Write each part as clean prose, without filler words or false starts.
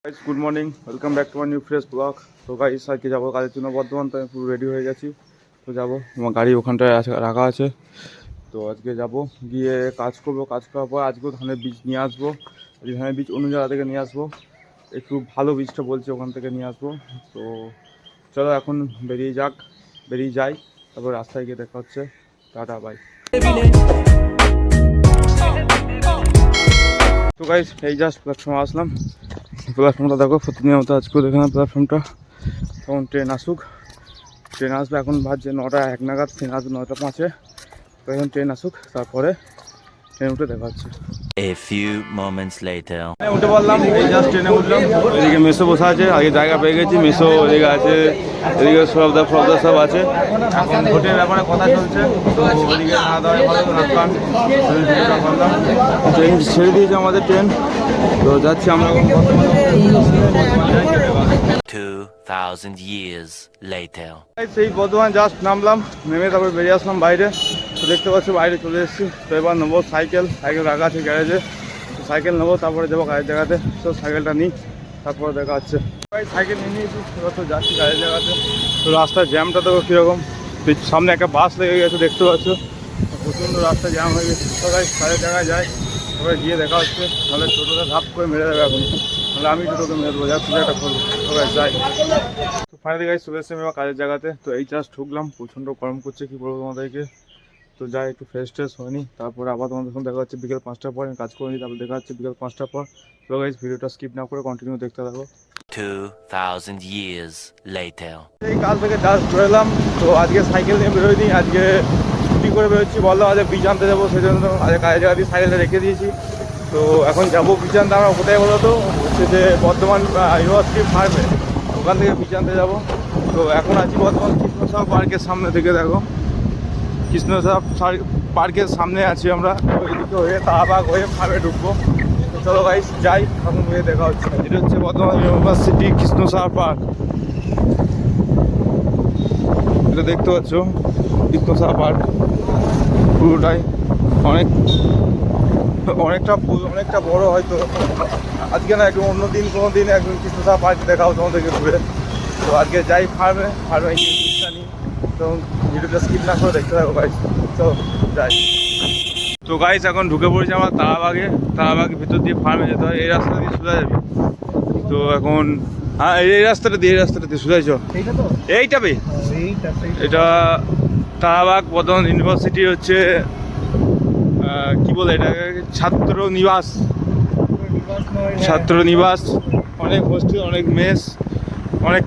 Guys good morning, welcome back to my new fresh blog. তো guys আজকে যাবো কাজের জন্য বর্ধমান, তো আমি পুরো রেডি হয়ে গেছি। তো যাবো, আমার গাড়ি ওখানটায় রাখা আছে। তো আজকে যাব, গিয়ে কাজ করবো। কাজ করার পর আজকেও ধানের বীজ নিয়ে আসবো। ধানের বীজ অন্য জায়গা থেকে নিয়ে আসবো, একটু ভালো বীজটা বলছে ওখান থেকে নিয়ে আসবো। তো চলো এখন বেরিয়ে যাই, তারপর রাস্তায় গিয়ে দেখা হচ্ছে। Tata bye. তো গাইস এই জাস্ট প্ল্যাটফর্মে আসলাম। প্ল্যাটফর্মটা দেখো, প্রতিদিনের মতো আজকেও দেখে না প্ল্যাটফর্মটা। তখন ট্রেন আসবে। এখন বাজছে 9:01 নাগাদ, ট্রেন আসবে 9:05-এ। তো এখন ট্রেন আসুক, তারপরে ট্রেন উঠে দেখা হচ্ছে। A few moments later. উঠে পড়লাম, এই জাস্ট ট্রেনে উঠলাম। এদিকে মেসো বসে আছে, আগে জায়গা পেয়ে গেছি। মেসো এদিকে আছে, এদিকে সবদা সব আছে। এখন ভোটের ব্যাপারে কথা চলছে, তো ওদিকে না দেওয়াই ভালো। ট্রেন ছেড়ে দিয়েছে আমাদের ট্রেন, তো যাচ্ছি আমরা 2000 years later. সেই বর্ধমান জাস্ট নামলাম, নেমে তারপরে বেরিয়ে আসলাম বাইরে। তো দেখতে পাচ্ছি বাইরে চলে এসেছি। তো এবার নেবো সাইকেল রাখা আছে গ্যারেজে। তো সাইকেল নেবো, তারপরে যাবো গাড়ির জায়গাতে। তো সাইকেলটা নিই, তারপরে দেখা হচ্ছে। সাইকেল নিয়ে নিয়েছি, এবার তো যাচ্ছি গাড়ির জায়গাতে। তো রাস্তার জ্যামটা তো কীরকম, সামনে একটা বাস লেগে গেছে দেখতে পাচ্ছ। প্রচণ্ড রাস্তা জ্যাম হয়ে গেছে। তো গাড়ির জায়গায় যাই, তারপরে গিয়ে দেখা হচ্ছে। তাহলে টোটোটা ধাপ করে মেরে দেবে এখন, তাহলে আমি টোটোকে মেরে দেবো, যা কিছু একটা করবো। তো যাই। তো ফাইনালি গাইস চলে এসেছি এবার কাজের জায়গাতে। তো এই জাস্ট ঢুকলাম, প্রচণ্ড গরম করছে, কী বলবো তোমাদেরকে। তো যাই একটু ফ্রেশ হয়নি, তারপরে আবার তোমাদের সঙ্গে দেখা হচ্ছে বিকেল 5টার পর। আমি কাজ করে নিই, তারপর দেখা হচ্ছে বিকেল 5টার পর। তো গাইস ভিডিওটা স্কিপ না করে কন্টিনিউ দেখতে থাকো। 2000 years later. এই কাল থেকে জাস্ট বেরোলাম। তো আজকে সাইকেল নিয়ে বেরোয়নি, আজকে ছুটি করে বেরোচ্ছি। বললাম আজকে বীজ আনতে যাবো, সেই জন্য আজকে কাজের জায়গা দিয়ে সাইকেলটা রেখে দিয়েছি। তো এখন যাবো বীজ আনতে। আমরা কোথায় বলো তো, হচ্ছে যে বর্ধমান ইউনিভার্সিটি ফার্মে, ওখান থেকে বীজ আনতে যাবো। তো এখন আছি বর্ধমান কৃষ্ণসাহা পার্কের সামনে থেকে। দেখো কৃষ্ণসাহা পার্কের সামনে আছি আমরা। ওইদিকে হয়ে তারাবাগ হয়ে ফার্মে ঢুকবো। তো চলো গাইস যাই, এখন হয়ে দেখা হচ্ছে। এটা হচ্ছে বর্ধমান ইউনিভার্সিটি কৃষ্ণসাহা পার্ক। এটা দেখতে পাচ্ছ কৃষ্ণসাহা পার্ক পুরোটাই অনেকটা বড়। হয়তো আজকে না, একটু অন্য দিন কোনো দিন একদম কৃষ্ণসাহা পার্ক দেখাও তোমাদেরকে ঘুরে। তো আজকে যাই ফার্মে গিয়ে বীজটা নিই। তো ভিডিওটা স্কিপ না করে দেখতে থাকো গাইস। তো যাই। তো গাইস এখন ঢুকে পড়েছি আমরা তারাবাগের ভিতর দিয়ে ফার্মে যেতে হয়। এই রাস্তা দিয়ে সোজা যাবে। তো এখন হ্যাঁ, এই রাস্তাটা দিয়ে সোজা যাচ্ছ। এইটা এটা তারাবাগ বর্ধমান ইউনিভার্সিটি হচ্ছে কি বলে এটাকে, ছাত্র নিবাস, অনেক হোস্টেল, অনেক মেস, অনেক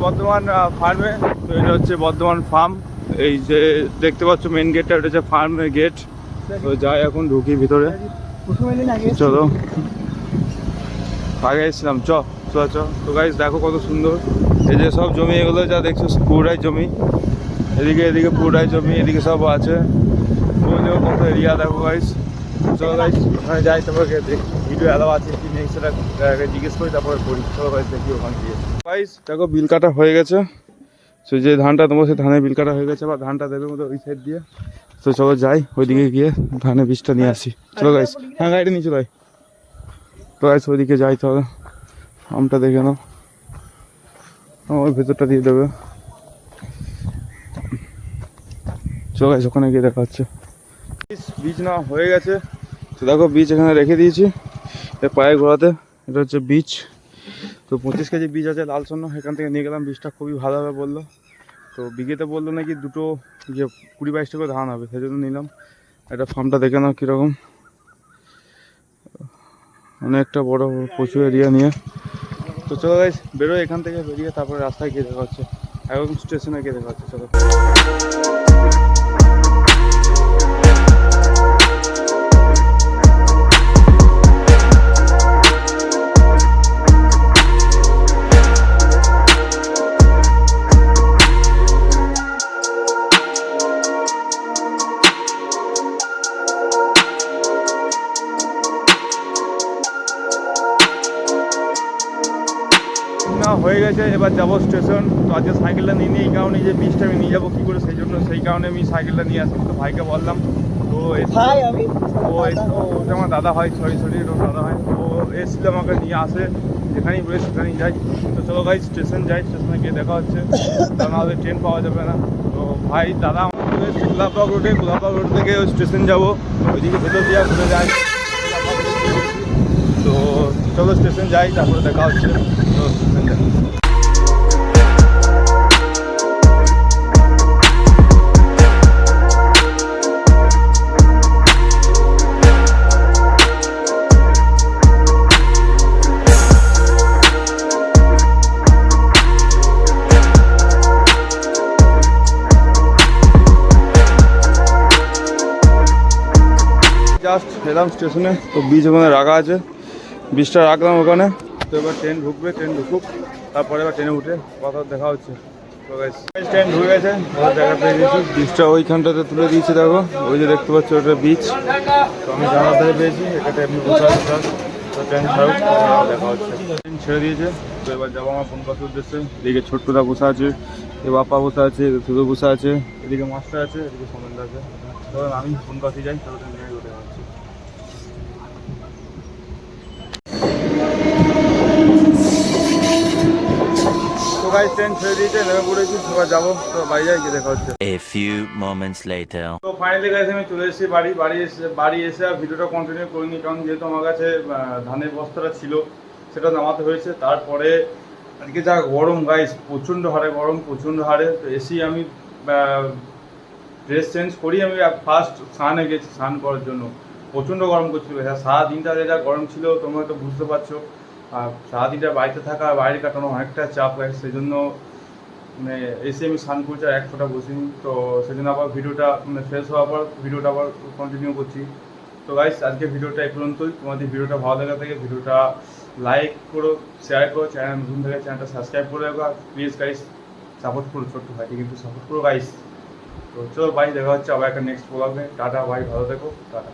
বর্ধমান ফার্মে। তো এটা হচ্ছে বর্ধমান ফার্ম। এই যে দেখতে পাচ্ছ মেন গেটটা, এটা হচ্ছে ফার্মের গেট। তো যাই এখন ঢুকি ভিতরে। চলো, আগে এসেছিলাম, চ। তো গাইস দেখো কত সুন্দর। এই যে সব জমি, এগুলো যা দেখছো পুরোটাই জমি। এদিকে পুরোটাই জমি, এদিকে সব আছে। বললেও কত এরিয়া দেখো গাইস। চলো গাইস ওখানে যাই, তারপরে ভিডিও অ্যালাউ আছে কি নেই সেটা জিজ্ঞেস করি, তারপরে করি। চলো গাইস দেখি ওখানে গিয়ে। গাইস দেখো বিল কাটা হয়ে গেছে। তো যে ধানটা দেবো সেই ধানের বিল কাটা হয়ে গেছে, বা ধানটা দেবে মতো ওই সাইড দিয়ে। তো চলো যাই, ওইদিকে গিয়ে ধানের বীজটা নিয়ে আসি। চলো গাইস, হ্যাঁ গাড়িটা নিয়ে চলো। তো গাইস ওইদিকে যাই, তাহলে আমটা দেখে নাও, ওই ভেতরটা দিয়ে দেবে। চলো গাইস ওখানে গিয়ে দেখা হচ্ছে। বীজ না হয়ে গেছে। তো দেখো বীজ এখানে রেখে দিয়েছি এর পায়ে ঘোরাতে। এটা হচ্ছে বীজ। তো 25 কেজি বীজ আছে লাল সোনা, এখান থেকে নিয়ে গেলাম। বীজটা খুবই ভালো হবে বললো। তো বিঘেতে বললো নাকি দুটো 20-22টা করে ধান হবে, সেই জন্য নিলাম। এটা ফার্মটা দেখে নাও কীরকম, অনেকটা বড়, প্রচুর এরিয়া নিয়ে। তো চলো গাইস বেরোয় এখান থেকে, বেরিয়ে তারপরে রাস্তায় গিয়ে দেখা হচ্ছে, একদম স্টেশনে গিয়ে দেখা হচ্ছে। চলো। নেওয়া হয়ে গেছে, এবার যাবো স্টেশন। তো আজকে সাইকেলটা নিয়ে নিই, এই কারণে যে বীজটা আমি নিয়ে যাবো কী করে, সেই কারণে আমি সাইকেলটা নিয়ে আসলাম। তো ভাইকে বললাম, তো ওটা আমার দাদা হয়, সরি ওটা দাদা হয়। তো এসেছিল আমাকে নিয়ে আসে, যেখানেই বলে সেখানেই যাই। তো চলো ভাই স্টেশন যাই, স্টেশনে গিয়ে দেখা হচ্ছে, কারণ আমাদের ট্রেন পাওয়া যাবে না। তো ভাই দাদা আমাদের গোলাপবাগ রোড থেকে ওই স্টেশন যাবো, ওইদিকে ভেতর দিয়ে ঘুরে যাই। তো চলো স্টেশন যাই, তারপরে দেখা হচ্ছে। তো স্টেশন যাই। জাস্ট এলাম স্টেশনে, তো বীজ ওখানে রাখা আছে, বীজটা রাখলাম ওখানে। তো এবার ট্রেন ঢুকবে, ট্রেন ঢুকুক, তারপরে এবার ট্রেনে উঠে কথা দেখা হচ্ছে। তো ট্রেন ঢুকে গেছে, জায়গা পেয়ে গেছি, বীজটা ওইখানটাতে তুলে দিয়েছে, দেখো ওই যে দেখতে পাচ্ছি ওটা বীজ। তো আমি জানার ধারে পেয়েছি, এটা এমনি বসে আছে। তো ট্রেন ছাড়ুক, দেখা হচ্ছে। ট্রেন ছেড়ে দিয়েছে, তো এবার যাবো আমার ফোন কথা উদ্দেশ্যে। এদিকে ছোট্টদা বসে আছে, এ বাপ্পা বসে আছে, সুদো বসে আছে, এদিকে মাস্টার আছে, এদিকে সমেন্দা আছে। তো আমি ফোন কথা যাই, তাহলে ট্রেন জায়গায় উঠে যাচ্ছি। তো গাইস ট্রেন ছেড়ে দিয়েছে, নেমে পড়েছি, এবার যাবো। তো বাড়ি যাই, গিয়ে দেখা হচ্ছে। A few moments later. তো ফাইনালি গাইস আমি চলে এসেছি বাড়ি এসে আর ভিডিওটা কন্টিনিউ করিনি, কারণ যেহেতু আমার কাছে ধানের বস্তাটা ছিল, সেটা নামাতে হয়েছে। তারপরে আজকে যা গরম গাইস, প্রচণ্ড হারে। তো এসি আমি ড্রেস চেঞ্জ করি, আমি ফার্স্ট স্নানে গেছি স্নান করার জন্য। প্রচণ্ড গরম করছিল, হ্যাঁ সারাদিনটা যা গরম ছিল তোমরা তো বুঝতে পারছো। আর সারাদিনটা বাড়িতে থাকা, বাইরে কাটানো অনেকটা চাপ হয়, সেই জন্য মানে এসে আমি স্নান করছি আর এক ফোঁটা বসিনি। তো সেদিন আবার ভিডিওটা মানে ফ্রেশ হওয়ার পর ভিডিওটা আবার কন্টিনিউ করছি। তো গাইস আজকে ভিডিওটা এই পর্যন্তই। তোমাদের ভিডিওটা ভালো লাগা থেকে ভিডিওটা লাইক করো, শেয়ার করো, চ্যানেল নতুন থেকে চ্যানেলটা সাবস্ক্রাইব করে রাখো। আর প্লিজ গাইস সাপোর্ট করো, ছোট্ট ভাইকে কিন্তু সাপোর্ট করো গাইস। তো চলো ভাই, দেখা হচ্ছে আবার একটা নেক্সট ব্লগে। টাটা ভাই, ভালো থেকো, টাটা।